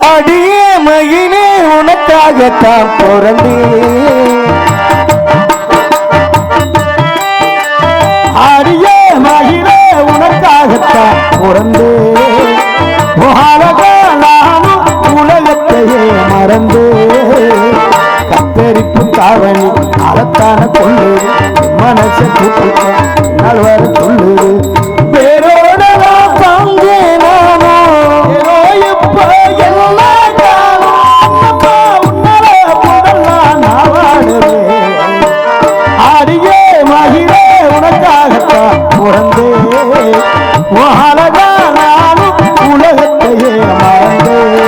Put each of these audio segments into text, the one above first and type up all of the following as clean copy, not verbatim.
அடியே மகினே உனக்காகத்தான் பிறந்தேன். அடியே மகினே உனக்காகத்தான் பிறந்தேன். நானும் உலகத்தையே மறந்தேன். கத்தரிப்பு தாவணி அறத்தான கொள்ளு மனசை கூப்பிட்ட நல்வர சொல்லு. வேரோட பங்கே நானோ இப்ப எல்லாம் உன்னர புடலாம் நான் வாடுவேன். அடியே மகிழே உனக்காகத்தான் பிறந்தேன். அழகா நானும் உலகத்தையே மறந்தேன்.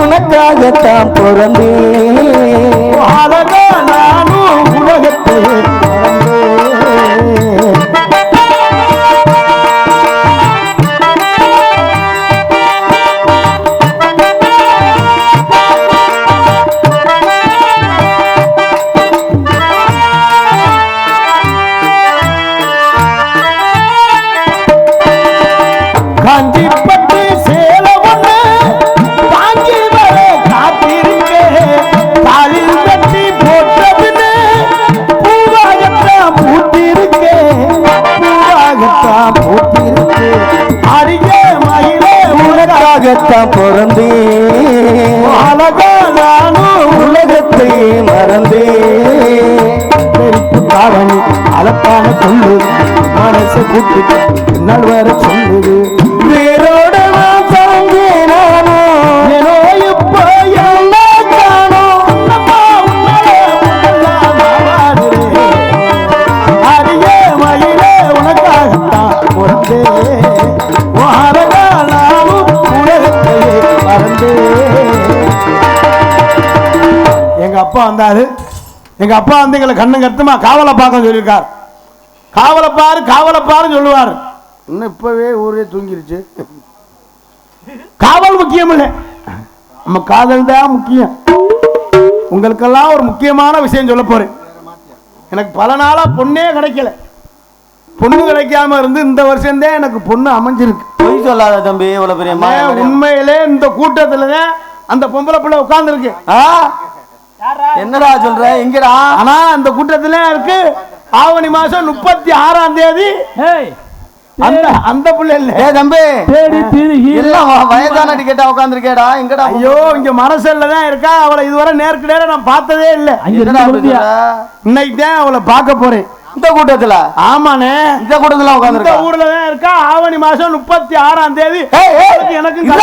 உனக்காகத்தான் பிறந்தேன். அழகா நானும் உலகத்தையே மறந்தேன். காஞ்சிப்பட்டு சேல ஒண்ணு தாங்கி வர காத்திருக்கேன். காலில் கட்டி போட்டதுன்னு பூவாகத்தான் பூத்திருக்கேன். பூவாகத்தான் பூத்திருக்கேன். அடியே மகிழே உனக்காகத்தான் பிறந்தேன். அழகா நானும் உலகத்தை மறந்தேன். பெருப்பு காவணி அழப்பான கொள்ளு மனசை கூப்பிட்டு நல்வர சொல்லுது. வேரோட தாங்கே நானோ ஏனோ இப்ப எல்லாம் காணோம். அடியே மயிலே உனக்காகத்தான் பிறந்தேன். அழகா நானும் உலகத்தையே மறந்தேன். எங்க அப்பா வந்தாரு. எங்க அப்பா வந்து எங்களை கண்ணு கருத்துமா காவலை பார்க்க சொல்லியிருக்கார். காவலை பாரு காவலை பாருன்னு சொல்லுவார். இன்னும் இப்பவே ஊரே தூங்கிருச்சு. காவல் முக்கியம் இல்லை, நம்ம காதல் தான் முக்கியம். உங்களுக்கெல்லாம் ஒரு முக்கியமான விஷயம் சொல்ல போறேன். எனக்கு பல நாளா பொண்ணே கிடைக்கல. பொண்ணு கிடைக்காம இருந்து இந்த வருஷம் தான் எனக்கு பொண்ணு அமைஞ்சிருக்கு. பொய் சொல்லாத தம்பி. இவ்வளவு பெரிய உண்மையிலே இந்த கூட்டத்துல அந்த பொம்பளை பிள்ளை உட்கார்ந்து இருக்கு. என்னடா சொல்ற? எங்கடா? ஆனா அந்த கூட்டத்துல இருக்கு. ஆவணி மாசம் 36ஆம் தேதி அந்த புள்ள இல்ல. ஏ தம்பி, எல்லாம் வயதான டிக்கெட்டா உட்கார்ந்திருக்கேடா. எங்கடா? ஐயோ, இங்க மனசல்ல தான் இருக்கா. அவளை இதுவரை நேருக்கு நேரம் நான் பார்த்ததே இல்ல. இன்னைக்கு தான் அவளை பார்க்க போறேன். இந்த கூட்டத்துல? ஆமாண்ணே, இந்த கூட்டத்துல உட்கார்ந்து ஊர்ல தான் இருக்கா. ஆவணி மாசம் 36ஆம் தேதி. எனக்கு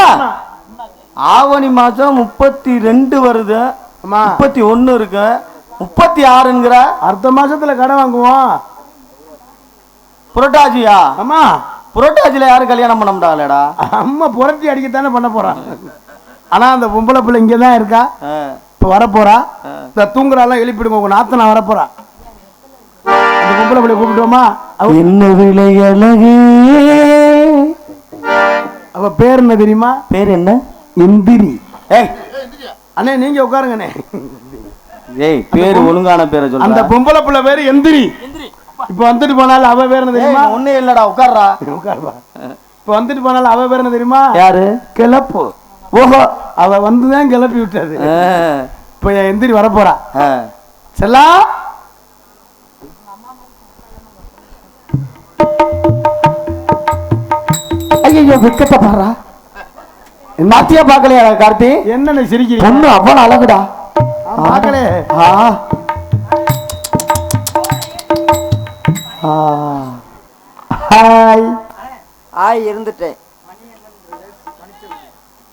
ஆவணி மாசம் 32 வருது. 31 இருக்கு. 36ங்கிற அடுத்த மாசத்துல கடை வாங்குவோம். புரட்டாசியா? ஆமா, புரட்டாசியில யாரும் கல்யாணம் பண்ண முடியாதுலடா. அம்மா புரட்டி அடிக்கத்தானே பண்ண போறான். ஆனா அந்த பொம்பளை பிள்ளை இங்கதான் இருக்கா. இப்ப வரப்போறா. இந்த தூங்குறாலாம் எழுப்பிடுங்க. உங்க நாத்தனா வரப்போறா. அந்த பொம்பளை பிள்ளை கூப்பிட்டோமா? என்ன விலை அழகு. அவ பேர் என்ன தெரியுமா? பேர் என்ன? இந்திரி. ஏய் அண்ணே, நீங்க உட்காருங்கண்ணே. ஏய், பேரு ஒழுங்கான பேரை சொல்லு. அந்த பொம்பளை பிள்ளை பேரு எந்திரி. இப்ப வந்துட்டு போனாலும் அவ பேர் என்ன தெரியுமா? ஒண்ணே இல்லடா, உட்கார்றா. உட்காருவா. இப்ப வந்துட்டு போனாலும் அவ பேர் என்ன தெரியுமா? யாரு? கிளப்பு. ஓஹோ, அவ வந்துதான் கிளப்பி விட்டது. இப்ப எந்திரி வரப்போறா. செல்லா, ஐயோ விக்கத்தை பாடுறா. நாத்தியா பாக்கலையா கார்த்தி? என்ன சிரிக்கிறீங்க? பொண்ணு அவ்வளவு அழகுடா. பாக்கலே. ஹாய் இருந்துட்டேன்.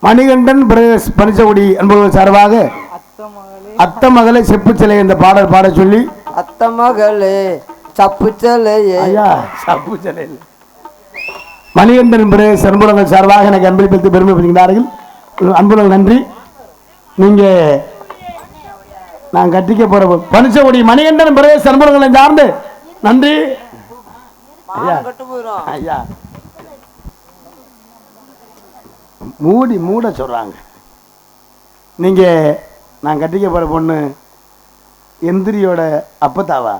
மணிகண்டன் பிரதேஷ் பனிச்சகுடி என்பவர் சார்பாக அத்த மகளே செப்பு சிலை என்ற பாடல் பாட சொல்லி அத்த மகளே சப்பு சிலை ஐயா சப்பு சிலை மணிகண்டன் பிரதேஷ் அன்புலங்கள் சார்பாக எனக்கு அன்பளிப்பித்து பெருமைப்படுகிறார்கள். அன்புலங்கள் நன்றி. நீங்க நான் கட்டிக்க போற பனிச்சகுடி மணிகண்டன் பிரதேஷ் அன்புலங்களை சார்ந்து நன்றி ஐயா. ஐயா மூட சொல்றாங்க. நீங்க நான் கட்டிக்க போற பொண்ணு எந்திரியோட அப்பத்தாவா?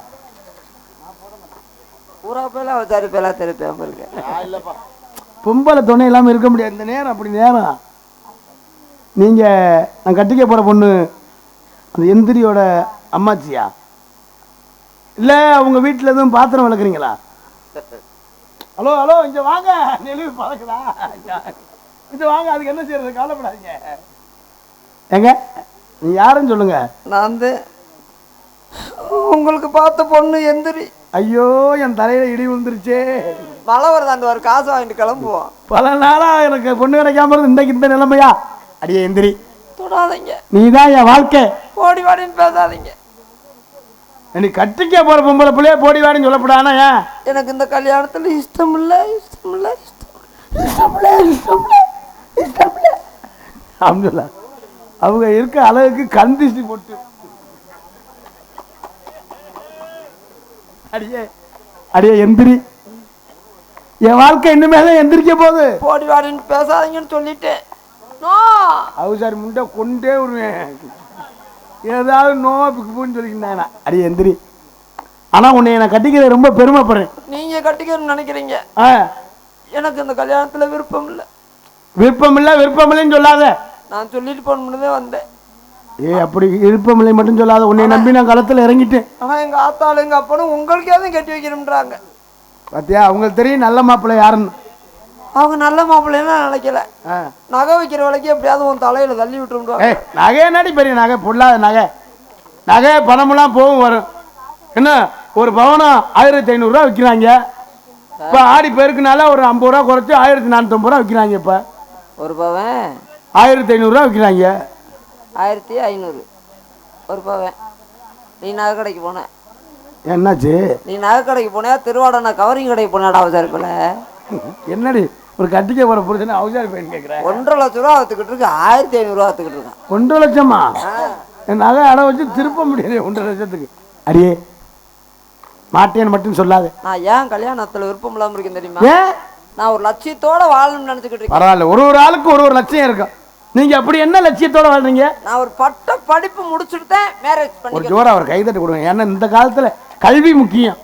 பொம்பளை துணை இல்லாம இருக்க முடியாது இந்த நேரம். அப்படி நேரம் நீங்க நான் கட்டிக்க போற பொண்ணு அந்த எந்திரியோட அம்மாச்சியா? இல்ல அவங்க வீட்டுல எதுவும் பாத்திரம் விளக்குறீங்களா? ஹலோ ஹலோ இங்க வாங்க, நெளிவு பழக்கலா இங்க வாங்க. அதுக்கு என்ன செய்யறது, கவலைப்படாதீங்க. ஏங்க நீ யாருன்னு சொல்லுங்க. நான் உங்களுக்கு பார்த்த பொண்ணு எந்திரி. ஐயோ என் தலையில இடி விழுந்துருச்சே. மழை வருதாண்டு ஒரு காசு வாங்கிட்டு கிளம்புவோம். பல நாளா எனக்கு பொண்ணு கிடைக்காம இருந்து இன்றைக்கு இந்த நிலைமையா? அடியே எந்திரி, தொடாதீங்க. நீதான் என் வாழ்க்கை. போடி வாடின்னு பேசாதீங்க. நீ கட்டிக்க போற பொம்பளை பிள்ளைய போடி வாடின்னு சொல்லப்படானா? ஏன் எனக்கு இந்த கல்யாணத்துல இஷ்டம் இல்ல. அவங்க இருக்க அழகுக்கு கந்திஷ்டி போட்டு அடியே அடியே எந்திரி. என் வாழ்க்கை இன்னுமே எந்திரிக்க போகுது. போடி வாடின்னு பேசாதீங்கன்னு சொல்லிட்டேன். அவசாரி முண்டை கொண்டே விடுவேன். ஏதாவது நோப்புன்னு சொல்லிக்கிட்டாங்க. அடியே எந்திரி. ஆனா உன்னை நான் கட்டிக்கிறத ரொம்ப பெருமைப்படுறேன். நீங்க கட்டிக்கணும்னு நினைக்கிறீங்க. எனக்கு இந்த கல்யாணத்துல விருப்பம் இல்லை. விருப்பம் இல்லைன்னு சொல்லாத. நான் சொல்லிட்டு போனே வந்தேன். அப்படி விருப்பம் இல்லை மட்டும் சொல்லாத. உன்னை நம்பி நான் களத்துல இறங்கிட்டேன். ஆனா எங்க ஆத்தாலும் எங்க அப்பனும் உங்களுக்கே கட்டி வைக்கணும்ன்றாங்க. பாத்தியா, அவங்களுக்கு தெரியும் நல்ல மாப்பிள்ளை யாருன்னு. அவங்க நல்ல மாப்பிள்ளைன்னு நினைக்கல. நகை வைக்கிற வரைக்கும் எப்படியாவது உன் தலையில தள்ளி விட்டுருவாங்க. நகை நாடி பெரிய நகை, பொல்லாத நகை பணமெல்லாம் போகும் வரும். என்ன ஒரு பவனம் 1500 ரூபா விற்கிறாங்க. இப்போ ஆடி பேருக்குனால ஒரு 50 ரூபா குறைச்சி 1450 ரூபா விற்கிறாங்க. இப்போ ஒரு பவன் 1500 ரூபா விற்கிறாங்க. 1500 ஒரு பவன். நீ நகை கடைக்கு போன என்னாச்சு? நீ நகை கடைக்கு போனியா திருவாடனை கவரிங் கடைக்கு போனாடா? அவசாரிப்பில் என்னடி ஒரு கட்டிக்க போற புருஷனை அவசாரி பையன் கேட்குறேன். 1.5 லட்ச ரூபா வத்துக்கிட்டு இருக்கு. 1500 ரூபா வத்துக்கிட்டு இருக்கான். 1.5 லட்சமா? என் நகை அடை வச்சு திருப்ப முடியாது 1.5 லட்சத்துக்கு. அடியே மாட்டேன்னு மட்டும் சொல்லாது. நான் ஏன் கல்யாணத்துல விருப்பம் இல்லாம இருக்கேன் தெரியுமா? நான் ஒரு லட்சியத்தோட வாழணும்னு நினைச்சுக்கிட்டு இருக்கேன். பரவாயில்ல, ஒரு ஆளுக்கு ஒரு லட்சியம் இருக்கும். நீங்க அப்படி என்ன லட்சியத்தோட வாழ்றீங்க? நான் ஒரு பட்ட படிப்பு முடிச்சுட்டு தான் மேரேஜ் பண்ணி. ஒரு ஜோரா அவர் கைதட்டி கொடுங்க. ஏன்னா இந்த காலத்துல கல்வி முக்கியம்.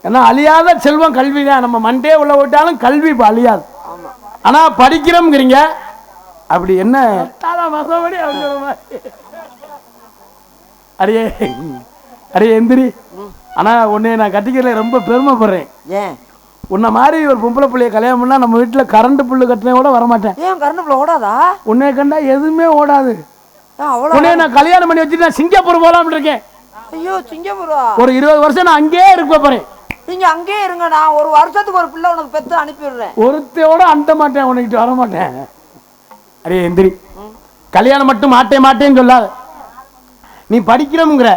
ஏன்னா அழியாத செல்வம் கல்வி தான். நம்ம மண்டே உள்ள விட்டாலும் கல்வி இப்போ அழியாது. ஆனா படிக்கிறோம்ங்கிறீங்க. அப்படி என்ன அடியே அடியே எந்திரி. ஆனா உன்னை நான் கட்டிக்கிறதுல ரொம்ப பெருமைப்படுறேன். ஏன் உன்னை மாதிரி ஒரு பொம்பளை பிள்ளைய கல்யாணம் பண்ணா நம்ம வீட்டுல கரண்ட் புல்லு கட்டினா கூட வரமாட்டேன். ஏன் கரண்ட் புல்லு ஓடாதா? உன்னை கண்டா எதுவுமே ஓடாது. உன்னை நான் கல்யாணம் பண்ணி வச்சுட்டு நான் சிங்கப்பூர் போலாம்னு இருக்கேன். ஐயோ சிங்கப்பூரா? ஒரு 20 வருஷம் நான் அங்கேயே இருக்க போறேன். நீங்க அங்கேயே இருங்க. நான் ஒரு வருஷத்துக்கு ஒரு பிள்ளை உனக்கு பெற்று அனுப்பிடுறேன். ஒருத்தையோட அண்ட மாட்டேன், உனக்கிட்ட வர மாட்டேன். அரே எந்திரி. கல்யாணம் மட்டும் மாட்டேன்னு சொல்லாத. நீ படிக்கிறோம்ங்கிற,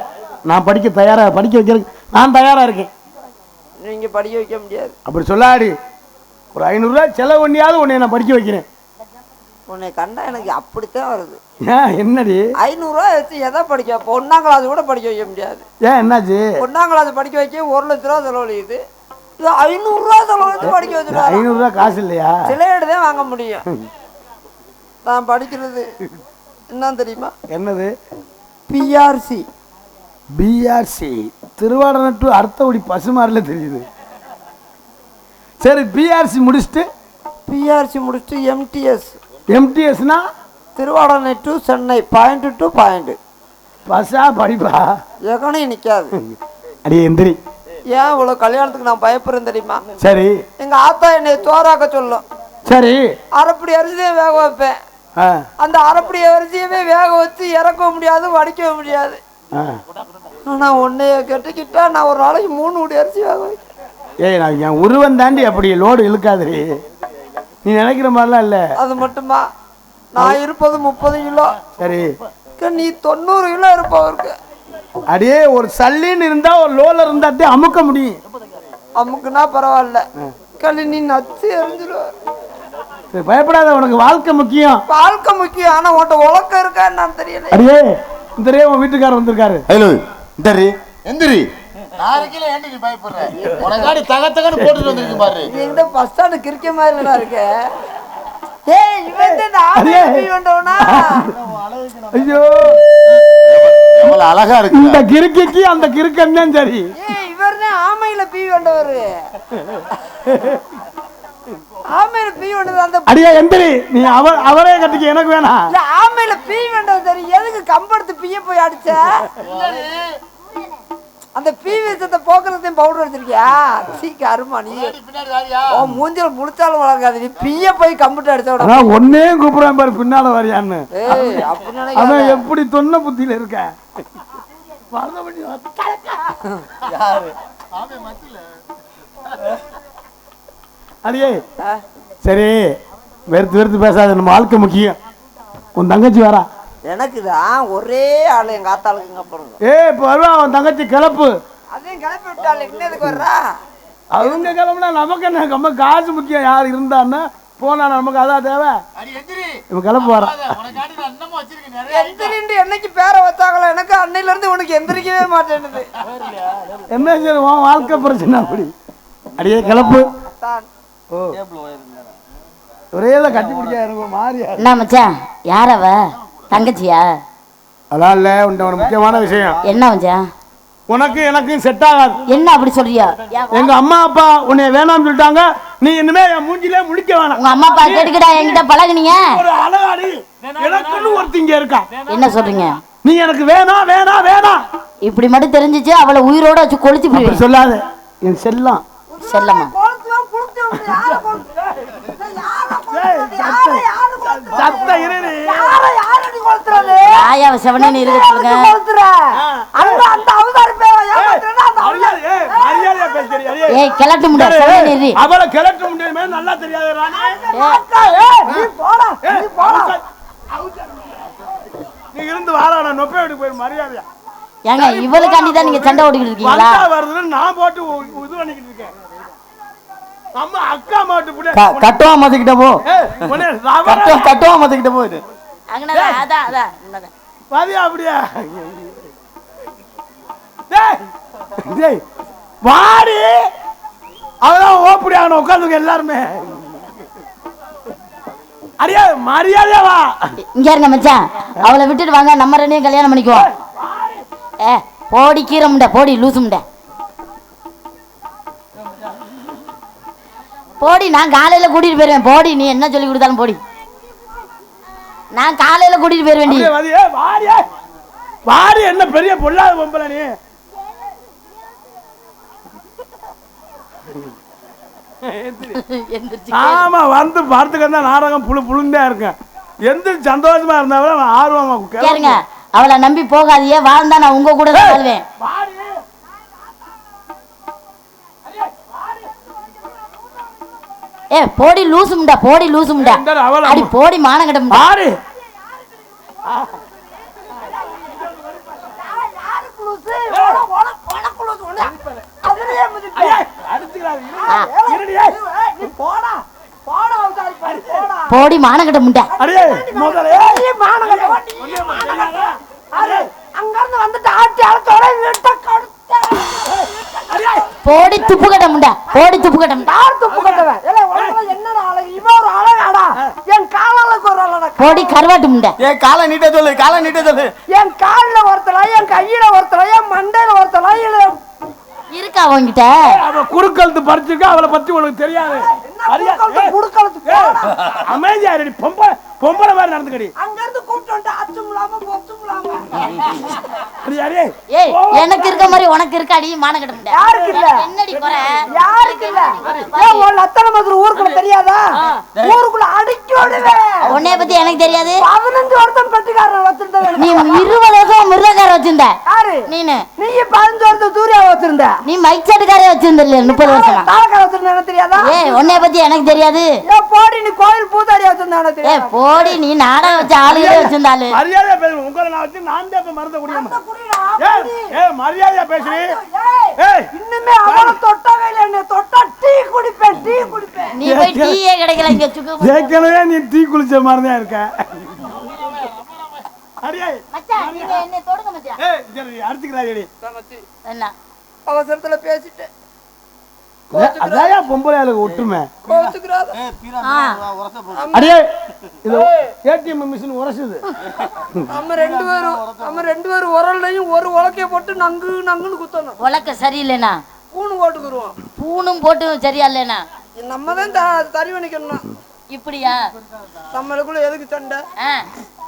நான் படிக்க தயாரா, படிக்க வைக்கிறதுக்கு நான் தயாரா இருக்கேன். நீங்க படிக்க வைக்க முடியாது. அப்படி சொல்லாடி. ஒரு 500 ரூபாய் செலவு பண்ணியாவது உன்னை நான் படிக்க வைக்கிறேன். உன்னை கண்டா எனக்கு அப்படித்தான் வருது. என்னடி 500 ரூபாய் வச்சு எதை படிக்க? 1ஆம் கிளாஸ் கூட படிக்க வைக்க முடியாது. ஏன் என்னாச்சு? 1ஆம் கிளாஸ் படிக்க வைக்க 1 லட்ச ரூபா செலவழியுது. 500 ரூபா செலவழிச்சு படிக்க வச்சுருவா. 500 ரூபா காசு இல்லையா? சிலையேடு தான் வாங்க முடியும். நான் படிக்கிறது என்னன்னு தெரியுமா? என்னது? PRC. PRC Thiruvadanai to Arthavadi பசுமாரில தெரியுது. சரி பிஆர்சி முடிச்சுட்டு எம்டிஎஸ். எம்டிஎஸ்னா Thiruvadanai to Chennai point to point. பஸ்ஸா படிப்பா? எகனையும் நிற்காது. அடி எந்திரி. ஏன் இவ்வளோ கல்யாணத்துக்கு நான் பயப்படுறேன் தெரியுமா? சரி. எங்க ஆத்தா என்னை தோறாக்க சொல்லும். சரி. அரைப்படி அரிசியே வேக வைப்பேன். அந்த அரைப்படி அரிசியவே வேக வச்சு இறக்கவும் முடியாது, வடிக்கவும் முடியாது. ஆனா உன்னைய கட்டிக்கிட்டா நான் ஒரு நாளைக்கு 3 மூடி அரிசி வாங்க. ஏய் நான் என் உருவம் தாண்டி அப்படி லோடு இழுக்காதே. நீ நினைக்கிற மாதிரிலாம் இல்லை. அது மட்டுமா, நான் இருப்பது 30 கிலோ. சரி, நீ 90 கிலோ இருப்பவருக்கு. அடியே ஒரு சல்லின்னு இருந்தா ஒரு லோல இருந்தாத்தே அமுக்க முடியும். அமுக்குனா பரவாயில்ல, களி நீ நச்சு எரிஞ்சிடுவ. சரி, பயப்படாத, உனக்கு வாழ்க்கை முக்கியம். வாழ்க்கை முக்கியம், ஆனா உன்ட்ட உலக்கம் இருக்கா என்னன்னு தெரியல. அடியே இந்த உன் வீட்டுக்காரர் வந்திருக்காரு. ஹலோ இந்தரி எந்திரி. நாளைக்குல ஏண்டி நீ பயப்படுற? உனக்காடி தகத்தகன்னு போட்டுட்டு வந்திருக்கு பாரு. நீ எங்க பஸ் ஸ்டாண்ட் கிறுக்க மாதிரிலடா இருக்க. ஏய் இவன் தான் ஆளே வந்தவனா? ஐயோ எவ்வளவு அழகா இருக்கு. இந்த கிறுக்கிக்கு அந்த கிறுக்கன் தான் சரி. ஏய் இவர்னே ஆமையில பீ வந்தவர். ஆமையில பீ வந்தது அந்த. அடியே எந்திரி, நீ அவரே கட்டிக்க, எனக்கு வேணாம். இல்ல ஆமையில பீ வந்தது சரி, எதுக்கு கம்பெடுத்து பீய போய் அடிச்ச? அந்த பீ விஷத்தை போக்குறதையும் பவுடர் அடிச்சிருக்கியா? சீக்க அருமா நீ. ஓ மூஞ்சில முழிச்சாலும் வளர்க்காது, நீ பீய போய் கம்பெட்டு அடிச்ச விட. நான் ஒன்னே கூப்பிடுறேன் பாரு பின்னால வரியான்னு. ஏய் அப்படி நினைக்காத. அவன் எப்படி தொன்ன புத்தியில இருக்க. யாரு? அடியே சரி, வெறுத்து வெறுத்து பேசாத, நம்ம வாழ்க்கை முக்கியம். உன் தங்கச்சி வரா. எனக்கு தான் ஒரே ஆளு எங்க ஆத்தாளுக்குங்க போடுங்க. இப்ப வருவா உன் தங்கச்சி கிளப்பு. அதையும் கிளப்பி விட்டாள், இன்னதுக்கு வர்றா? அவங்க கிளம்புனா நமக்கு என்ன, நம்ம காசு முக்கியம். யார் இருந்தான்னா போனா நமக்கு அதான் தேவை. இவன் கிளப்பு வரா. எந்திரின்னு என்னைக்கு பேரை வச்சாங்களோ எனக்கு அன்னையில இருந்து உனக்கு எந்திரிக்கவே மாட்டேன்னுது. என்ன சரி உன் வாழ்க்கை பிரச்சனை அப்படி. அடியே கிளப்பு. ஓ ஒரே கட்டி பிடிச்சா எனக்கு மாறியா. என்ன மச்சான், யார் அவ? தங்கச்சியா? அதான் இல்ல, ஒரு முக்கியமான விஷயம். என்ன மச்சான்? உனக்கு எனக்கும் செட் ஆகாது. என்ன அப்படி சொல்றியா? எங்க அம்மா அப்பா உன்னை வேணாம்னு சொல்லிட்டாங்க. நீ இனிமே என் மூஞ்சிலே முடிக்க வேணாம். உங்க அம்மா அப்பா கேட்டுக்கிட்டா என்கிட்ட பழகுனீங்க. ஒரு அழகாடி எனக்குன்னு ஒருத்திங்க இருக்கா. என்ன சொல்றீங்க? நீ எனக்கு வேணாம் வேணாம் வேணாம் இப்படி மட்டும் தெரிஞ்சிச்சு அவளை உயிரோட வச்சு கொளுத்தி போய் சொல்லாத. என் செல்லம் செல்லம்மா. ஆயாவை செவனேன்னு இருக்க சொல்லுங்க. ஏய் கிளட்ட முடியாது, செவனேன்னு அவளை கிளட்ட முடியுமே நல்லா தெரியாது. நீ இருந்து வாழ நொப்பை விட்டு போய் மரியாதையா. ஏங்க இவளுக்காண்டி தான் நீங்க சண்டை ஓடிக்கிட்டு இருக்கீங்களா? வருதுன்னு நான் போட்டு இது பண்ணிக்கிட்டு இருக்கேன். அம்மா அக்கா மாட்டு புடி கட்டுவா மாத்திக்கிட்ட போ. கட்டுவா மாத்திக்கிட்ட போயிடு. அங்கனடா அதான் அதான் பாதியா அப்படியே. டேய் டேய் வாடி. அவதான் ஓப்படி ஆகணும் உட்கார்ந்துங்க எல்லாருமே. அடியா மரியாதையா வா. இங்க இருங்க மச்சான், அவளை விட்டுட்டு வாங்க, நம்ம ரெண்டையும் கல்யாணம் பண்ணிக்குவோம். போடி கீரை முண்டை, போடி லூசு முண்டை, போடி. நான் காலையில கூட்டிட்டு போயிருவேன், போடி. நீ என்ன சொல்லி கொடுத்தாலும் போடி, நான் காலையில கூட்டிட்டு போயிருவேன். வாடி என்ன பெரிய பொல்லாத பொம்பளை நீ. ஆமா வந்து பார்த்துக்க நாடகம் புழுந்தே இருக்கேன். எந்த சந்தோஷமா இருந்தாலும் ஆர்வமா கேளுங்க. அவளை நம்பி போகாதீங்க, வாழ்ந்தா நான் உங்க கூட தான் வாழ்வேன். போடி லூசு முண்டா, போடி லூசு முண்டா, அடி போடி மானங்கட்ட முண்டா. போடி மானங்கட்ட முண்டா. போடி துப்பு கட்ட முண்டா, போடி துப்பு கட்ட முண்டா. போடி கருவாட்டு முண்டா. ஏன் காலை நீட்ட சொல்லு, காலை நீட்ட சொல்லு. என் கால்ல ஒருத்தலாம், என் கையில ஒருத்தலாம், என் மண்டையில ஒருத்தலாம் இருக்கா அவங்கிட்ட. குறுக்கழுத்து பறிச்சிருக்கா, அவளை பத்தி உனக்கு தெரியாது. அமைதியா பொம்பளை மாதிரி நடந்துக்கடி. அங்க இருந்து கூப்பிட்டு அச்சுமுலாம பொச்சுமுலாம முடியாது. ஏய் எனக்கு இருக்க மாதிரி உனக்கு இருக்காடி மான கட்ட யாருக்கு இல்ல? என்னடி குறை யாருக்கு இல்ல? ஏன் உன் அத்தனை மாதிரி ஊருக்குள்ள தெரியாதா? ஊருக்குள்ள அடிக்கி விடுவேன். உன்னைய பத்தி எனக்கு தெரியாது. 15 வருஷம் பெட்டிக்காரன் வச்சிருந்தவன். நீ 20 வருஷம் மிருதக்கார வச்சிருந்த. யாரு? நீனு. நீ 15 வருஷம் சூர்யா வச்சிருந்த. நீ மைக் செட்டுக்காரே வச்சிருந்த 30 வருஷமா. தாளக்கார வச்சிருந்த எனக்கு தெரியாதா? ஏய் உன்னைய பத்தி எனக்கு தெரியாது. ஏன் போடி நீ கோயில் பூதாரி வச்சிருந்த எனக்கு ஏய் தெரியாது. போடி நீ நாடகம் வச்ச ஆளுகளே வச்சிருந்தாளு. மரியாதையா பேசு. உங்களை நான் வச்சு நான் தான் இப்ப மறந்த முடியுமா? மரியாதையா பேசுறீ. இன்னுமே அவள தொட்ட கையில என்ன தொட்டா டீ குடிப்பேன். நீ போய் டீயே கிடைக்கல இங்க சுக்கு. ஏற்கனவே நீ டீ குளிச்ச மாதிரி தான் இருக்க. மச்சான் நீங்க என்ன தொடுங்க மச்சான். அடிச்சுக்கிறாடி. என்ன அவசரத்துல பேசிட்டேன். அதாயா பொம்பளை ஆளுக்கு ஒட்டுமே. கோச்சுக்கிறாத. அடியே இது ஏடிஎம் மிஷின் உரசுது. நம்ம ரெண்டு பேரும் உரல்லையும் ஒரு உலக்கைய போட்டு நங்குன்னு குத்தணும். உலக்க சரியில்லைனா பூணு போட்டுக்குருவோம். பூணும் போட்டு சரியா இல்லைனா நம்ம தான் தறி பண்ணிக்கணும். இப்படியா நம்மளுக்குள்ள எதுக்கு சண்டை?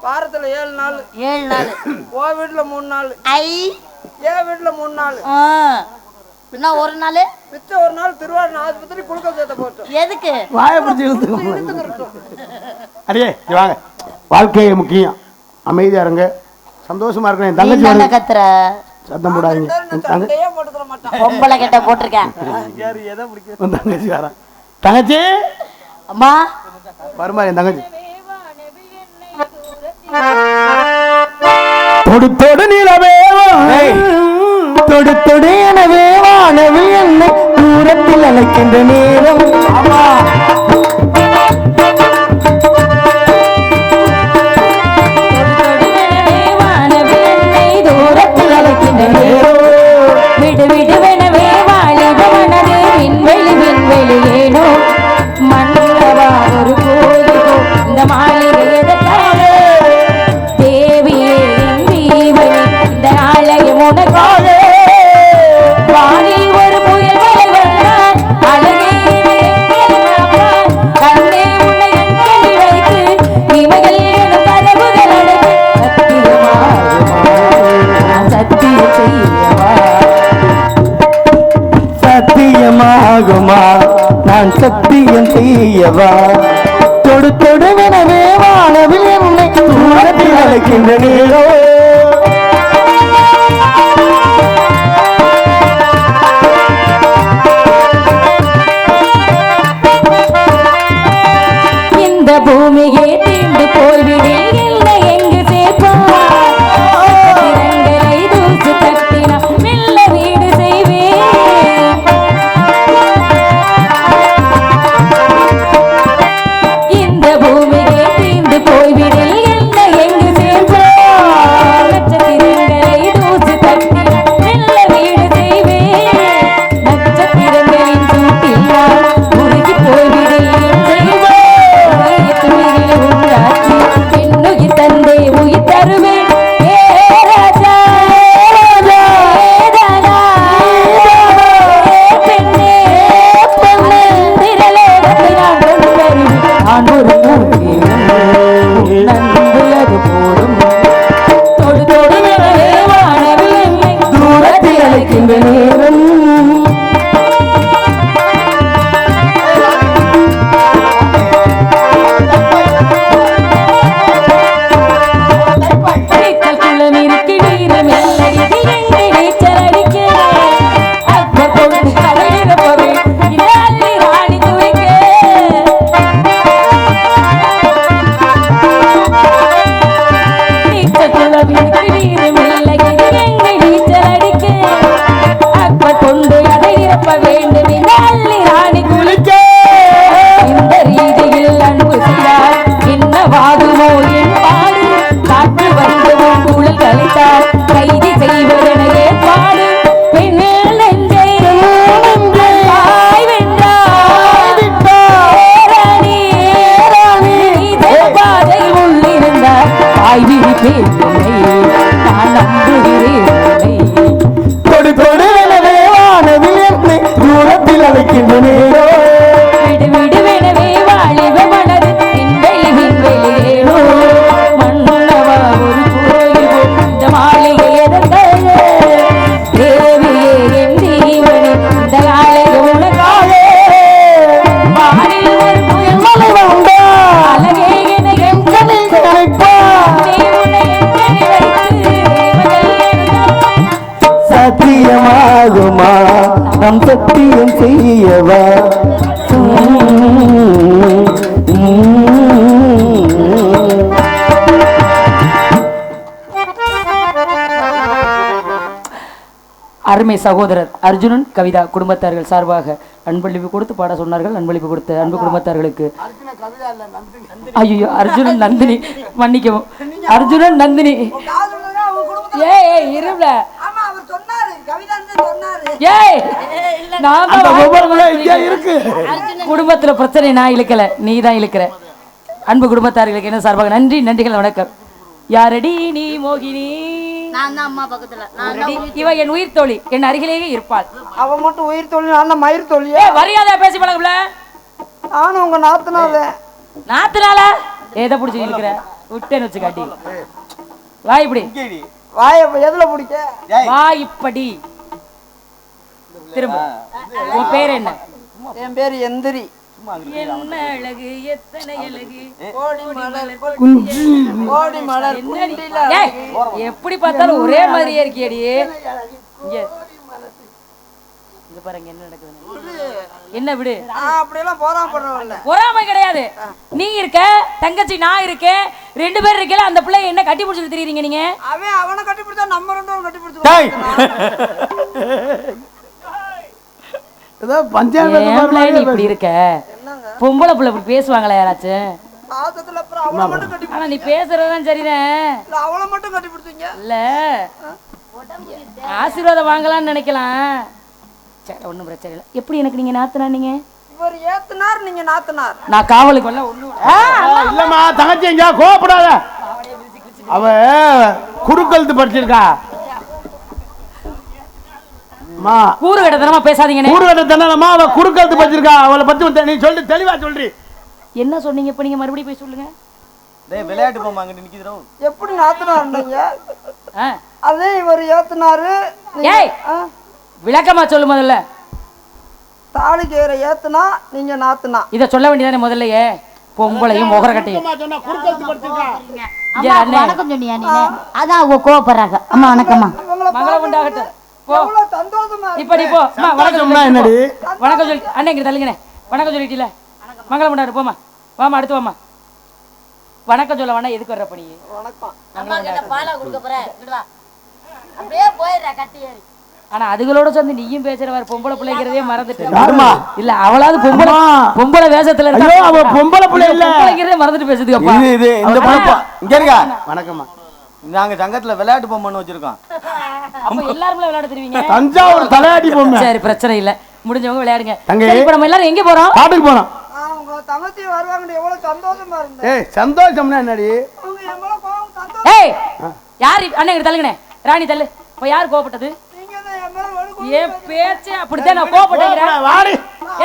வாரத்துல 7 நாள். 7 நாள். ஓ வீட்டுல 3 நாள். ஏன் வீட்டுல 3 நாள். இன்னும் ஒரு நாள் மிச்சம் ஒரு நாள் திருவாரூர் ஆஸ்பத்திரி குளுக்கோ சேர்த்த போட்டோம். எதுக்கு? வாயை பிடிச்சி இழுத்துக்கணும். அடியே வாங்க. வாழ்க்கையே முக்கியம். அமைதியா இருங்க. சந்தோஷமா இருக்கணும். என் தங்கச்சி என்ன கத்துற சத்தம் போடாதீங்க. சண்டையே போட்டுக்கிற மாட்டான். பொம்பளை கிட்ட போட்டிருக்கேன். தங்கச்சி வரா. தங்கச்சி அம்மா வருமா என் தங்கச்சி. தொடு தொடு நிலவே தொடு தொடு எனவே வானவில் என்னை தூரத்தில் அழைக்கின்ற நேரம். தூரத்தில் அழைக்கின்ற நேரம். விடு விடுவெனவே வாலிப மனது விண்வெளி ஏனோ மன்னவா ஒரு கோயில் இந்த மாளிகை எதற்காக தேவியே தீவனி இந்த ஆலயம் உனக்காக வானில் ஒரு புயல் மலை வந்தார் அழகே கண்ணே உன்னை எண்ணில் வைத்து இமைகள் எனும் கதவுகள் அடைத்து சத்தியம் செய்யவா சத்தியமாகுமா நான் சத்தியம் செய்யவா தொடு தொடுவெனவே வானவில் என்னை தூரத்தில் அழைக்கின்ற நேரம். இந்த பூமியே தீண்டு போய்விடு என்னை எங்கு சேர்ப்பார் திறங்களை தூசு தட்டினா மெல்ல வீடு செய்வேன். இந்த பூமியே தீண்டு போய்விடு என்னை எங்கு சேர்ப்பார் நட்சத்திரங்களை தூசு தட்டினா மெல்ல வீடு செய்வேன். நட்சத்திரங்களின் சூட்டினால் உருகி போய்விடு தந்தே உயிர் தருவேன். ஏ ராஜா பெண்ணே பொண்ணு திரளேடத்தை நான் கொண்டு வருவேன். நான் ஒரு நன்புலது போடும் தொடு தொடு வானவில் என்னை தூரத்தில் அழைக்கின்ற நேரம். குளம் இருக்கு நீரம் எல்லடிக்கு எங்கே நீச்சல் அடிக்க அக்பர் கொண்டு கலையிறப்பவே இதாலி ராணி துவைக்க நீச்சல் குளம் இருக்கு நீரம் எல்லடிக்கு எங்கே நீச்சல் அடிக்க அக்பர் கொண்டு கலையிறப்ப வேண்டும் இதாலி ராணி குளிக்க இந்த ரீதியில் அன்பு செய்தார் என்னவாகுமோ என் பாடு காற்று வந்ததும் குழல் கலைத்தார் கைதி செய்வதென ஏற்பாடு பெண்ணில் நெஞ்சை பாதை உள்ளிருந்தார் தாய் விரிப்பேன் நான் நம்புகிறேன். தொடு தொடு எனவே வானவில் என்னை தூரத்தில் அழைக்கின்ற நேரம். விடு விடுவெனவே வாலிப மனது விண்வெளி ஏனோ மன்னவா ஒரு கோயில் இந்த மாளிகை எதற்காக நம் சத்தியம் செய்யவா அருமை சகோதரர் அர்ஜுனன் கவிதா குடும்பத்தார்கள் சார்பாக அன்பளிப்பு கொடுத்து பாட சொன்னார்கள். அன்பளிப்பு கொடுத்த அன்பு குடும்பத்தார்களுக்கு ஐயோ அர்ஜுனன் நந்தினி மன்னிக்கவும் அர்ஜுனன் நந்தினி இருல குடும்பத்துல பிரச்சனை நான் இழுக்கல நீ தான் இழுக்கிற. அன்பு குடும்பத்தார்களுக்கு என்ன சார்பாக நன்றி நன்றிகள் வணக்கம். யாரடி நீ மோகினி அம்மா பக்கத்துல இவ என் உயிர் தோழி என் அருகிலேயே இருப்பாள். அவ மட்டும் உயிர் தோழி நான் மயிர் தோழி மரியாதை பேசி பழகுல நானும் உங்க நாத்துனால எதை பிடிச்சி இருக்கிற விட்டேன்னு வச்சு காட்டி வா இப்படி வாய எதுல பிடிக்க வா இப்படி திரும்ப. உன் பேர் என்ன? என் பேரு எந்திரி. என்ன அழகு எத்தனை அழகு கோடி மலர் எப்படி பார்த்தாலும் ஒரே மாதிரியே இருக்கியடி. இங்க பாருங்க என்ன நடக்குது. என்ன விடு அப்படியெல்லாம் பொறாமை கிடையாது. நீ இருக்க தங்கச்சி நான் இருக்கேன் 2 பேர் இருக்கல அந்த பிள்ளை என்ன கட்டி பிடிச்சிட்டு திரியறீங்க நீங்க? அவன் அவனை கட்டி பிடிச்சா நம்ம 2 பேரும் கட்டி பிடிச்சிட்டோம். ஏதோ பஞ்சாயத்து இப்படி இருக்க பொம்பளை பிள்ளை இப்படி பேசுவாங்களா யாராச்சும்? ஆனா நீ பேசுறதுதான் சரிதான். அவளை மட்டும் கட்டி பிடிச்சீங்க இல்ல ஆசீர்வாதம் வாங்கலாம்னு நினைக்கலாம். சரி ஒண்ணும் பிரச்சனை இல்லை. எப்படி எனக்கு நீங்க நாத்துனா நீங்க இவர் ஏத்துனார் நீங்க நாத்துனார். நான் காவலுக்கு வரல ஒண்ணும் இல்லம்மா தங்கச்சி எங்க கோவப்படாத. அவ குறுக்கழுத்து படிச்சிருக்கா. கூறு கட்டத்தனமா பேசாதீங்க. கூறு கட்டத்தனமா அவ குறுக்கழுத்து படிச்சிருக்கா. அவளை பத்தி நீ சொல்லி தெளிவா சொல்றீ. என்ன சொன்னீங்க இப்ப நீங்க மறுபடியும் போய் சொல்லுங்க. டேய் விளையாட்டு போமா அங்க நிக்குறோம். எப்படி நாத்துனாருங்க? அதே இவர் ஏத்துனாரு. ஏய் விளக்கமா சொல்லு முதல்ல. தாலி கேற ஏத்துனா நீங்க நாத்துனா. இத சொல்ல வேண்டியதானே முதல்லயே. பொம்பளையும் முகர கட்டையும் வணக்கம் சொன்னியா நீ? அதான் அவங்க கோவப்படுறாங்க. அம்மா வணக்கம்மா. மங்களம் உண்டாகட்டும். இப்ப நீ போ. வணக்கம் என்னடி வணக்கம் சொல்லி அண்ணே இங்க தள்ளுங்கண்ணே. வணக்கம் சொல்லிட்டீல மங்களம் உண்டாகட்டும். போமா வாமா அடுத்து வாமா. வணக்கம் சொல்ல வேணா எதுக்கு வர்ற பண்ணி? ஆனா அதுகளோட சேர்ந்து நீயும் பேசுறவாரு பொம்பளை பிள்ளைங்கிறதே மறந்துட்டு இல்ல அவளாவது பொம்பளை வேஷத்துல பொம்பளை பிள்ளை இல்ல மறந்துட்டு பேசுது. வணக்கம்மா. நாங்க சங்கத்துல விளையாட்டு பொம்மைன்னு வச்சிருக்கோம். அப்ப எல்லாரும் விளையாட தெரியுங்க. தஞ்சாவூர் தலையாடி பொம்மை. சரி பிரச்சனை இல்ல முடிஞ்சவங்க விளையாடுங்க. இப்ப நம்ம எல்லாரும் எங்க போறோம்? காட்டுக்கு போறோம். அவங்க தங்கச்சி வருவாங்க எவ்வளவு சந்தோஷமா இருந்தேன். ஏய் சந்தோஷம்னா என்னடி? அவங்க எவ்வளவு கோவம் சந்தோஷம். ஏய் யார் அண்ணே இங்க தள்ளுங்கண்ணே. ராணி தள்ளு. இப்ப யார் கோவப்பட்டது? நீங்க தான் என் மேல வழுக்கு. ஏன் பேச்சு அப்படிதான் நான் கோவப்பட்டேன். வாடி.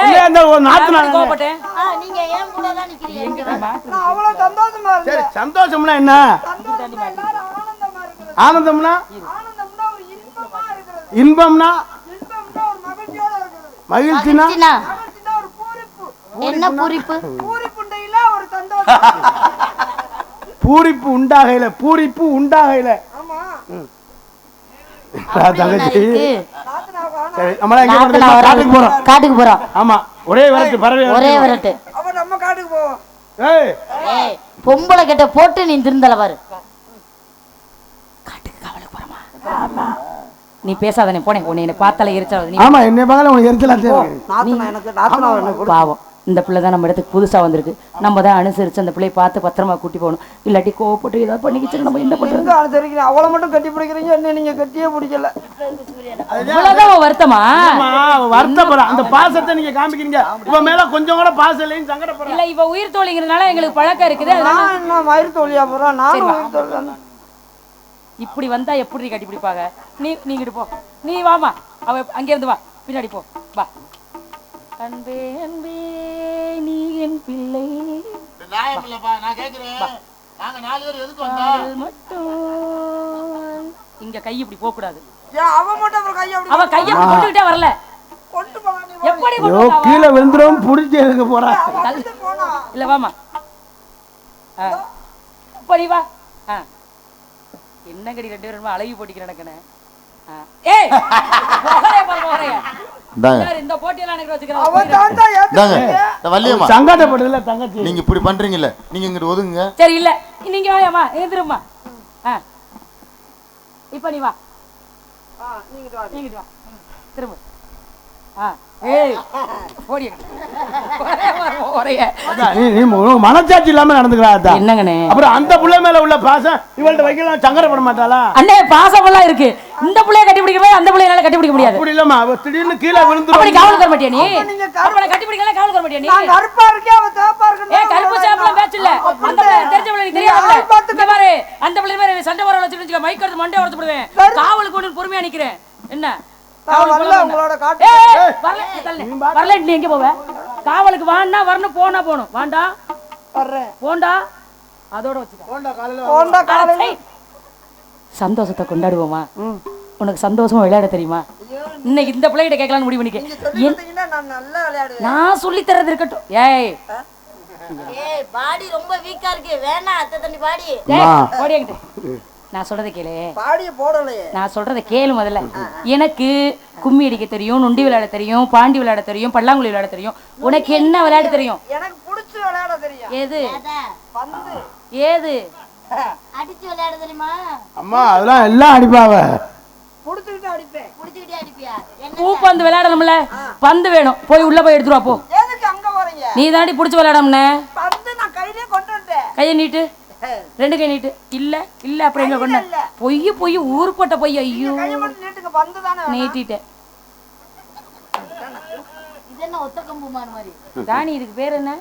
இல்ல அந்த நாத்துனா கோவப்பட்டேன். நீங்க ஏன் கூட தான் நிக்கிறீங்க? நான் அவ்வளவு சந்தோஷமா இருந்தேன். சரி சந்தோஷம்னா என்ன? சந்தோஷமா எல்லாரும் ஆனந்தமா இருக்கிறது. ஆனந்தம்னா ஆனந்தம்னா ஒரு இன்பமா இருக்கிறது. இன்பம்னா இன்பம்னா ஒரு மகிழ்ச்சியோட இருக்கிறது. மகிழ்ச்சினா மகிழ்ச்சினா ஒரு பூரிப்பு. என்ன பூரிப்பு? பூரிப்புண்டையில ஒரு சந்தோஷம். பூரிப்பு உண்டாகையில பூரிப்பு உண்டாகையில. ஆமா. தங்கச்சி சரி நம்மள எங்க காட்டுக்கு போறோம். காட்டுக்கு போறோம். ஆமா ஒரே விரட்டு பறவை ஒரே விரட்டு. அப்ப நம்ம காட்டுக்கு போவோம். ஏய் ஏய் பொம்பளை கிட்ட போட்டு நீ திருந்தல பாரு. காட்டுக்கு காவலுக்கு போறமா? ஆமா. நீ பேசாதனே போனே. உன்னை என்ன பார்த்தால எரிச்சல். ஆமா என்ன பகல உனக்கு எரிச்சலா இருக்கு. நாத்துனா எனக்கு நாத்துனா எனக்கு பாவம். இந்த பிள்ளை தான் நம்ம இடத்துக்கு புதுசா வந்திருக்கு. நம்ம தான் அனுசரிச்சு அந்த பிள்ளையை பார்த்து பத்திரமா கூட்டி போகணும். இல்லாட்டி கோவப்பட்டு ஏதாவது பண்ணிக்கிச்சு நம்ம என்ன பண்றது? எங்க அனுசரிக்கிறீங்க? அவளை மட்டும் கட்டி பிடிக்கிறீங்க, என்ன நீங்க கட்டியே பிடிக்கல. இவ்வளவுதான் வருத்தமா? வருத்தப்படுற அந்த பாசத்தை நீங்க காமிக்கிறீங்க. இவ மேல கொஞ்சம் கூட பாசம் இல்லைன்னு சங்கடப்படுற. இல்ல இவ உயிர் தோழிங்கிறதுனால எங்களுக்கு பழக்கம் இருக்குது. நான் என்ன மயிர் தோழியா போறேன்? நானும் உயிர் தோழி. இப்படி வந்தா எப்படி கட்டி பிடிப்பாங்க? நீங்கிட்டு போ. நீ வாமா. அவ அங்க இருந்து வா. பின்னாடி போ. வா. அன்பே அன்பே நீ என் பிள்ளை. நியாயம் இல்லப்பா நான் கேக்குறேன். நாங்க 4 பேர் எதுக்கு வந்தோம்? மட்டும் இங்க கை இப்படி போக கூடாது. ஏன் அவ மட்டும் அப்புறம் கைய அப்படி அவ கைய கொண்டுட்டே வரல. கொண்டு போங்க. எப்படி கொண்டு வா? கீழ விழுந்துரும் புடிச்சு எடுக்க போறா. போனா இல்ல வாமா. படி வா. என்னங்கடி 2 பேரும் அழகி போட்டிக்கு நடக்கனே. ஏய் போறே போறே. இந்தாங்க யார் இந்த போட்டியெல்லாம் எனக்கு அவன் வச்சுக்கிறான் தான்டா இந்தாங்க ஏத்துக்கிறியா? இந்த வள்ளியம்மா சங்கடப்பட்டதுல தங்கச்சி நீங்க இப்படி பண்றீங்கல்ல நீங்க இங்கிட்டு ஒதுங்குங்க. சரி இல்ல நீங்க வாயம்மா எந்திரம்மா இப்ப நீ வா நீங்க வா திரும்ப ஏய் போடி ஒரே அதான், நீ மனச்சாட்சி இல்லாம நடந்துக்கிறா. என்னங்கண்ணே அப்புறம் அந்த புள்ள மேல உள்ள பாசம் இவள்கிட்ட வைக்கலாம் சங்கடப்பட மாட்டாளா? அண்ணே பாசமெல்லாம் இருக்கு. இந்த புள்ளைய கட்டி பிடிக்கவே அந்த புள்ளையால கட்டி பிடிக்க முடியாது. அப்படி இல்லம்மா, அவ திடீர்னு கீழே விழுந்துரும். அப்படி காவல் கர மாட்டியா நீ? நீங்க அவளை கட்டி பிடிக்கல காவல் கர மாட்டியா நீ? நான் கருப்பா இருக்கேன் அவன் சேப்பா இருக்கணும். ஏய் கருப்பு சேப்பலாம் பேச்சு இல்ல. அந்த புள்ள தெரிஞ்ச புள்ள நீ தெரியாத. இங்க பாரு அந்த புள்ள மாதிரி சண்டை வர வச்சிட்டு வச்சுக்க மைக் எடுத்து மண்டை உடைச்சு போடுவேன். காவலுக்கு ஒன்னு பொறுமையா நிக்கிறேன். என்ன? வரல உங்களோட காட்டு. ஏய் வரல நீ எங்க போவ? காவலுக்கு வான்னா வரணும் போனா போணும். வாண்டா வர்றேன். போண்டா அதோட வச்சுக்க. போண்டா காலையில சந்தோஷத்தை கொண்டாடுவோமா? உனக்கு சந்தோஷமா விளையாட தெரியுமா? இன்னைக்கு இந்த பிள்ளைகிட்ட கேட்கலாம்னு முடிவு பண்ணிக்க. சொல்லிட்டீங்கன்னா நான் நல்லா விளையாடுவேன். நான் சொல்லி தரது இருக்கட்டும். ஏய் ஏய் பாடி ரொம்ப வீக்கா இருக்கு வேணா அத்தை தண்ணி பாடி ஓடியாங்கிட்டு நான் சொல்றதை கேளு. பாடிய போடலையே. நான் சொல்றதை கேளு முதல்ல. எனக்கு கும்மி அடிக்க தெரியும், நொண்டி விளையாட தெரியும், பாண்டி விளையாட தெரியும், பல்லாங்குழி விளையாட தெரியும். உனக்கு என்ன விளையாட தெரியும்? எனக்கு புடிச்சு விளையாட தெரியும். ஏது பந்து ஏது அடிச்சு விளையாட தெரியுமா? அம்மா அதெல்லாம் எல்லாம் அடிப்பாவ. புடிச்சுக்கிட்டு அடிப்பேன். புடிச்சுக்கிட்டே அடிப்பியா? பூ பந்து விளையாடணும்ல, பந்து வேணும். போய் உள்ள போய் எடுத்துட்டு வா போ. எதுக்கு அங்க போறீங்க? நீ தாண்டி புடிச்சு விளையாடணும்னே. பந்து நான் கையிலே கொண்டு வந்தேன். கையை நீட்டு, ரெண்டு கை நீட்டு. இல்ல இல்ல அப்புறம் எங்க கொண்ட பொய் பொய் ஊருப்பட்ட பொய். ஐயோ கையை மட்டும் நீட்டுங்க, பந்து தானே வேணும். நீட்டிட்டேன். இது என்ன ஒத்த கம்புமான மாதிரி? ராணி இதுக்கு பேர் என்ன?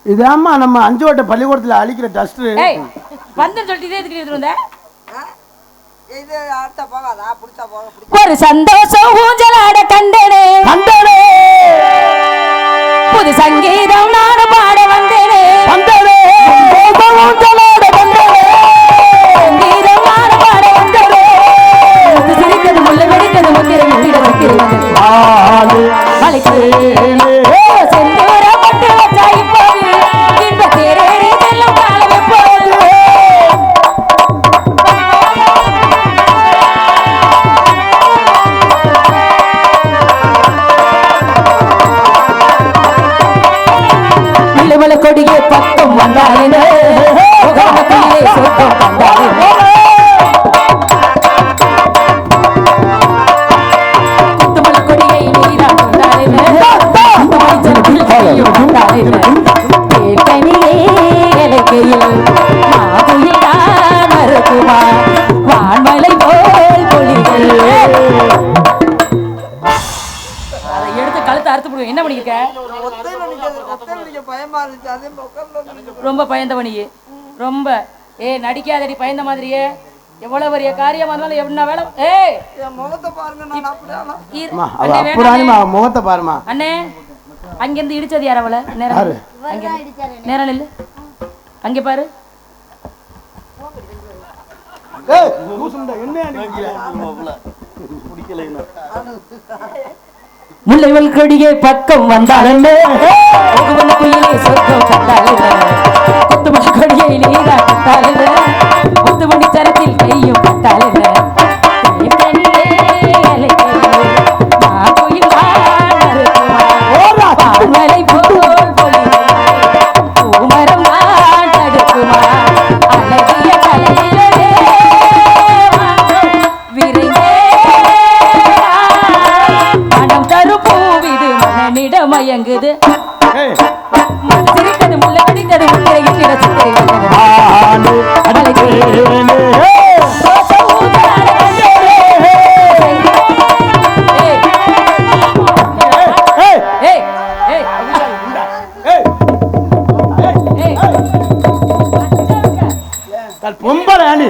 இதாம்மா நம்ம அஞ்சோட்ட பள்ளிக்கூடத்துல அழிக்கிற டஸ்டர். ஏய் வந்துன்னு சொல்லிட்டு இதே எதுக்கு எடுத்துட்டு வந்த? இது அடுத்த போகாதா? புடிச்சா போக புடிச்சா. ஒரு சந்தோஷம் ஊஞ்சலாட கண்டனே வந்தடே புது சங்கீதம் நானும் பாட வந்தேனே வந்தடே ஊஞ்சலாட வந்தடே சங்கீதம் நானும் பாட வந்தேனே சிரித்தது முல்லை வெடித்தது முத்திரை முத்திரை முத்திரை ஆளு மலைக்கு செந்தூர பட்டு வச்சா இப்போது இன்ப தேரேறி செல்லும் காலம் எப்போது முல்லைமலை கொடியே பக்கம் வந்தாலே முகமத்திலே சொர்க்கம் வந்தாலே குத்துமலை கொடியை நீரா கொண்டாலே குத்துமலை ஜனத்தில் கையும் கொண்டாலே கேட்கனிலே இலக்கையில் மாகுயிலான் மறுக்குமா வான்மலை போல் பொழிகள் அதை எடுத்து கழுத்தை அறுத்து போடுவேன். என்ன பண்ணிருக்க? ஒத்தையில நிக்க பயமா இருந்துச்சு. அதே உட்கார்ந்து வந்து ரொம்ப பயந்தவனி ரொம்ப. நடிக்காதடி பயந்த மாதிரியே. எவ்வளவு பெரிய காரியமா இருந்தாலும் என்ன வேலை? என் முகத்தை பாருங்க, நான் அப்படியே அம்மா அவ அப்புறானிமா முகத்தை பாருமா. அண்ணே அங்கிருந்து இடிச்சது யார் அவளை? நேரம் அங்க நேரம் இல்ல அங்க பாரு. ஏய் லூசுண்டா என்ன அடிக்கிற? முல்லைவல் கொடியே பக்கம் வந்தாலே குயிலே சொர்க்கம் கண்டாலே குத்துமணி கொடியை நீரா கட்டாலே முத்துமணி சரத்தில் கையும் கட்டாலே மலை போல் பூமரம் நான் தடுக்குமா அழகிய கலையிலே விரைந்தே மனம் தரும் பூவிது மனநிடம் மயங்குது சிரித்தது முல்லை கடித்தது முத்திரை இட்டிட சித்திரை ஆளு அடக்கே பொம்பளை அணி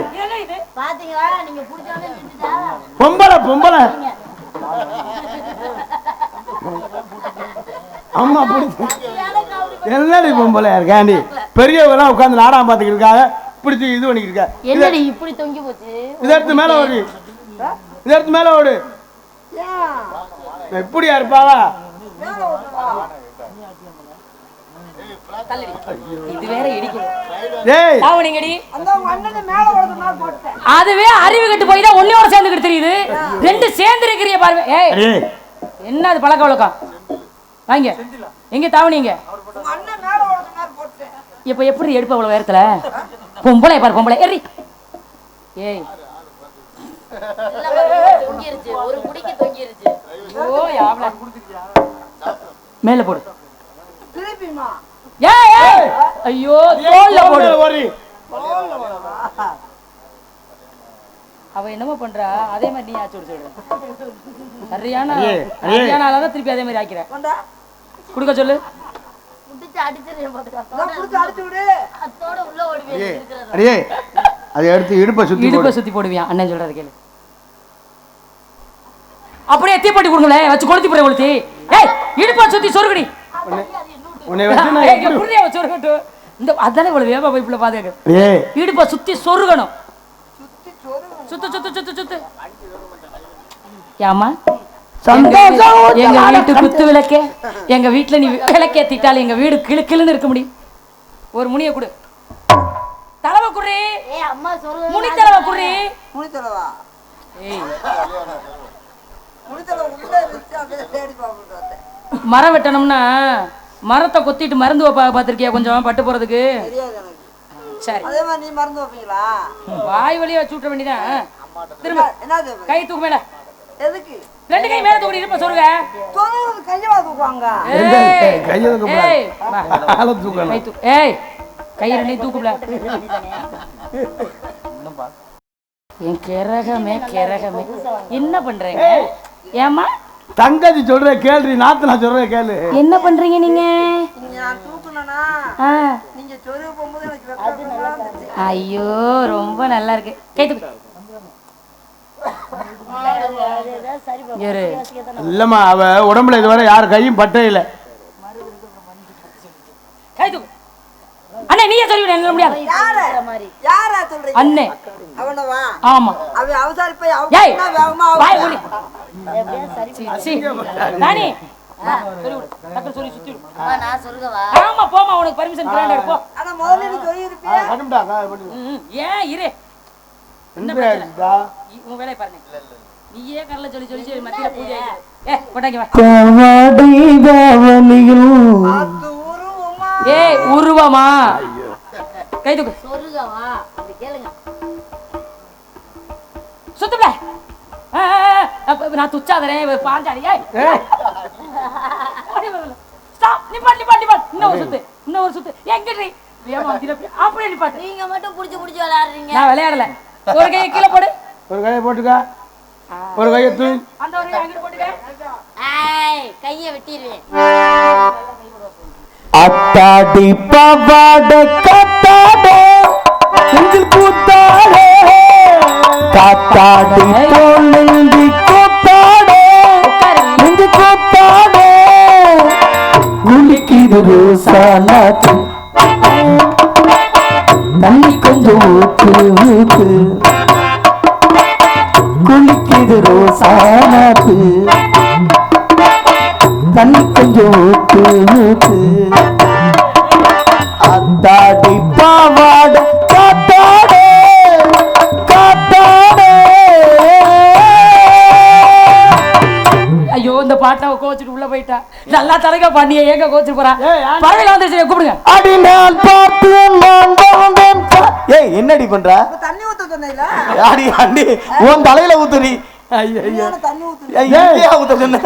பாத்தீங்களா நீங்க புடிச்சோனே நின்னுட்டா? பொம்பளை பொம்பளை அம்மா பிடிச்சி என்னடி பொம்பளையா இருக்காண்டி பெரியவங்களாம் உட்காந்து நாடகம் பார்த்துக்கிட்டு இருக்காங்க. பிடிச்சி இது பண்ணிக்கிட்டு இருக்கா. என்னடி இப்படி தொங்கி போச்சு? இதை எடுத்து மேல ஓடு, இதை எடுத்து மேல ஓடு. எப்படியா இருப்பாவா? இது வேற இடிக்குது. டேய் தாவணிங்கடி அந்த உங்க அண்ணனை மேல ஓடுறது நான் போட்டேன். அதுவே அறிவு கட்டு போய் தான் ஒன்னோட சேர்ந்துக்கிட்டு தெரியுது. ரெண்டு சேர்ந்து இருக்கிறிய பாருங்க. ஏய் அடே என்ன அது பழக்க வழக்கம்? வாங்க எங்க தாவணிங்க உங்க அண்ணன் மேல ஓடுனாரு போட்டு. இப்ப எப்படி எடுப்ப அவ்வளவு உயரத்துல? பொம்பளை பாரு பொம்பளை ஏறி. ஏய் தொங்கிருச்சு, ஒரு குடிக்கு தொங்கிருச்சு. ஓ யாவல மேல போடு. திருப்பிமா ஏய் ஏய் ஐயோ தோல்ல போடு. அவ என்னமோ பண்றா அதே மாதிரி நீ ஆச்சு விடு. சரியான ஆளாதான் திருப்பி அதே மாதிரி ஆக்கிற. குடுக்க சொல்லு. முட்டிச்சு அடிச்சிரு பாத்துக்கோ. நான் புடிச்சு அடிச்சு விடு. அத்தோட உள்ள ஓடி போய் இருக்கிறது. அடியே அதை எடுத்து இடுப்பை சுத்தி போடுவியா அண்ணன் சொல்றது கேளு. அப்படியே தீப்பெட்டி கொடுங்களேன் வச்சு கொளுத்தி போற கொளுத்தி. ஏய் இடுப்பை சுத்தி சொருகுடி. உன்னை வச்சு நான் ஏய் புரியா சொருகட்டு. இந்த அதானே இவ்வளவு வேகமா பைப்ல பாத்துக்க. ஏய் இடுப்பை சுத்தி சொருகணும். சுத்து சுத்து சுத்து சுத்து. ஏமா சந்தோஷம் எங்க வீட்டு குத்து விளக்கே எங்க வீட்டுல நீ விளக்கேத்திட்டால எங்க வீடு கிளு கிளுன்னு இருக்க முடியும். ஒரு முனிய குடு. தலவ குறி. ஏய் அம்மா சொல்லுங்க. முனி தலவ குறி. முடித்தலவா ஏய் முடித்தலவா உள்ள இருந்துச்சு அப்படியே தேடி பாத்துட்டு வந்தேன். மரம் வெட்டணும்னா மரத்தை கொத்திட்டு மருந்து பாத்திருக்கியா கொஞ்சம் பட்டு போறதுக்கு? தெரியாது எனக்கு. சரி அதே மாதிரி நீ மறந்து வைப்பீங்களா? வாய் வழியா வச்சு விட்ட வேண்டியதான். திரும்ப என்னது கை தூக்கு மேல. எதுக்கு ரெண்டு கை மேல தூக்கி இருப்ப சொல்லுங்க. தொழில் கையவா தூக்குவாங்க. கையை தூக்கணும். கை தூக்கு. ஏய் கை ரெண்டையும் தூக்குல. என் கிரகமே கிரகமே என்ன பண்றீங்க? ஏமா தங்கச்சி சொல்ற கேள்வி நாத்து நான் சொல்ற கேளு. என்ன பண்றீங்க நீங்க? நான் தூக்குனா நீங்க சொருக போகும்போது எனக்கு வெக்கமா இருந்துச்சு. ஐயோ ரொம்ப நல்லா இருக்கு. கை தூக்கு. இரு. இல்லம்மா அவ உடம்புல இதுவரை யார் கையும் பட்டே இல்ல. கை தூக்கு. அண்ணே நீயே சொல்லி விட முடியாது. யாரா சொல்றீங்க? அண்ணே அவனவா? ஆமா. அவன் அவசாரி போய் ஏய் அவன் வேகமா வாய் மூடி. சீ நானி சொல்லி விடு. டக்கு சொல்லி சுத்தி விடு. அம்மா நான் சொல்லுவா. ஆமா போமா உனக்கு பர்மிஷன் கிராண்ட் எடுப்போ. ஆனா முதல்ல நீ சொல்லி இருப்பியா? கட்டும்டா ஏன் இரு. என்ன பிரச்சனை? உன் வேலைய பாருங்க. நீயே கரல சொல்லி சொல்லி மத்தியில பூஜை. போட்டாங்க வா. பாவாடை தாவணியில் அது உருவமா? ஏய் உருவமா? கை தூக்கு. சொருகவா அப்படி கேளுங்க. சுத்துப்ல. நான் துச்சாதரேன் பாஞ்சாலி. ஏய் ஸ்டாப். நிப்பாட் நிப்பாட் நிப்பாட். இன்னொரு சுத்து எங்கடி ஏமா திருப்பி அப்படியே நிப்பாட். நீங்க மட்டும் புடிச்சு புடிச்சு விளையாடுறீங்க. நான் விளையாடல. ஒரு கையை கீழே போடு. ஒரு கையை போட்டுக்க. ஒரு கையை தூக்கி அந்த ஒரு கையை அங்க போட்டுக்க. ஏய் கையை வெட்டிடுவேன். அத்தாடி பாவாட காத்தாடே நெஞ்சில் கூத்தாடே காத்தாடி தோல் நெஞ்சி கூத்தாடே நெஞ்சி கூத்தாடே உளிக்கிது ரோசானாத்து தண்ணி கொஞ்சம் ஊத்து ஊத்து குளிக்கிது ரோசானாத்து தண்ணி கொஞ்சம் ஊத்து ஊத்து அத்தாடி பாவாட காத்தாடே காத்தாடே. ஐயோ இந்த பாட்டை கோச்சிட்டு உள்ள போயிட்டா. நல்லா தரங்க பண்ணிய ஏங்க கோச்சிட்டு போறா. பறவைல வந்துச்சு கூப்பிடுங்க. அடி நான் பார்த்து நான் வந்தேன். ஏய் என்னடி பண்ற? இப்ப தண்ணி ஊத்த சொன்னீல? அடி அண்டி உன் தலையில ஊத்துடி. ஐயா ஐயா தண்ணி ஊத்து. ஏய் ஊத்த சொன்ன.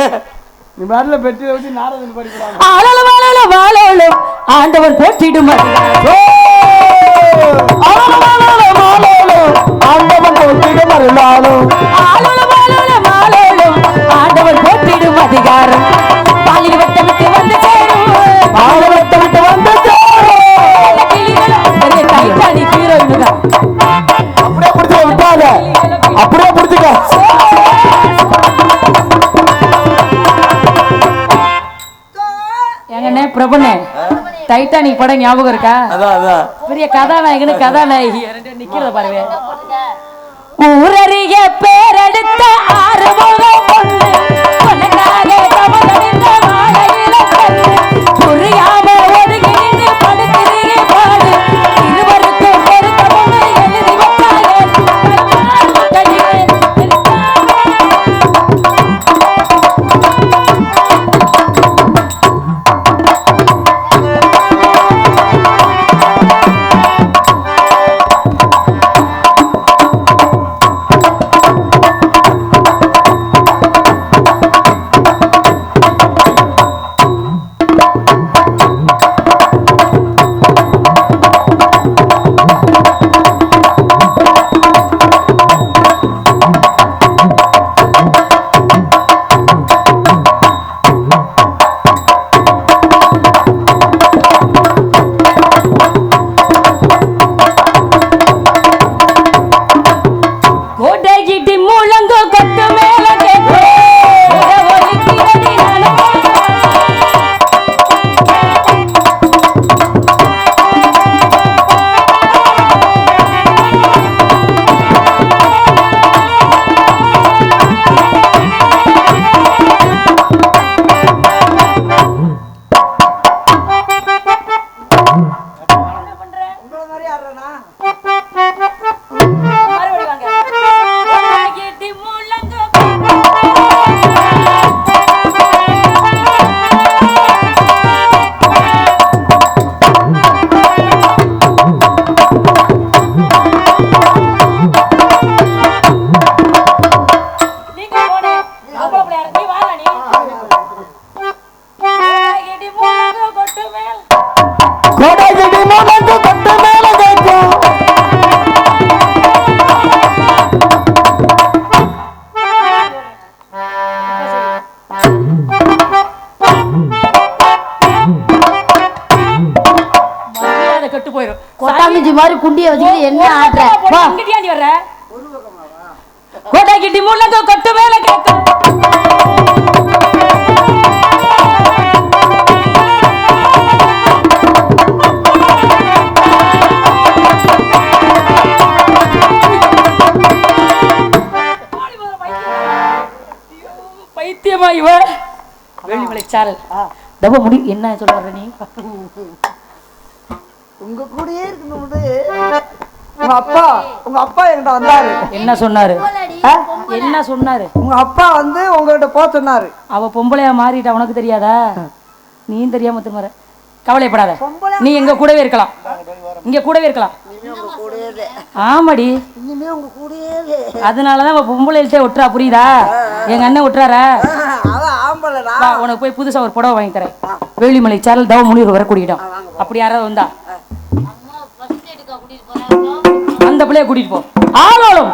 நீ வரல பெட்டில வச்சு நாரதன் படிக்கிறாங்க. ஆளல வாழல வாழல ஆண்டவன் போற்றிடும். ஆண்டவன் போற்றிடும் அருளாலும் ஆளல வாழல வாழல ஆண்டவன் போற்றிடும் அதிகாரம். பாலில் வெட்ட விட்டு வந்து சேரும். பாலை வெட்ட விட்டு வந்து சேரும். பெரிய டைட்டானிக் ஹீரோயின் தான். அப்படியே பிடிச்சு விட்டாத. அப்படியே பிடிச்சுக்க. எங்கண்ணே பிரபுண்ணே டைட்டானிக் படம் ஞாபகம் இருக்கா? அதான் பெரிய கதாநாயகனு கதாநாயகி ரெண்டு நிக்கிறத பாருங்க. ஊரறிய பேரெடுத்த ஆறுமுகம் பொண்ணு உனக்காக தவறறிந்த வாழையில கண்ணு புரியாம ஒதுங்கி நின்று படுத்திரிய பாடு இருவருக்கும் பொறுத்த பொண்ணு எழுதி வச்சாலே கையில் குஞ்சி மாதிரி குண்டிய வச்சுக்கிட்டு என்ன ஆட்டுற வா. இங்கிட்டியாண்டி வர்ற கோட்டை கிட்டி முள்ளங்க கொட்டு மேல கேட்கும் பைத்தியமா இவ வேலிமலை சாரல் தப்ப முடி என்ன சொல்ல வர்ற நீ உங்க கூடயே இருக்கணும்னு உங்க அப்பா என்கிட்ட வந்தாரு. என்ன சொன்னாரு என்ன சொன்னாரு உங்க அப்பா வந்து உங்ககிட்ட போக சொன்னாரு. அவ பொம்பளையா மாறிட்டா உனக்கு தெரியாதா நீ தெரியாம திரும்ப கவலைப்படாத நீ எங்க கூடவே இருக்கலாம் இங்க கூடவே இருக்கலாம் ஆமாடி இனிமே உங்க கூடயே அதனாலதான் அவ பொம்பளையிட்டே ஒட்டுறா புரியுதா எங்க அண்ணன் ஒட்டுறாரா அவன் ஆம்பளடா. வா, உனக்கு போய் புதுசா ஒரு புடவை வாங்கி தரேன் வேலிமலை சாரல் தவ முனிவர் வர கூட்டிட்டோம் அப்படி யாராவது வந்தா அந்த பிள்ளைய கூட்டிட்டு போ ஆளோளும்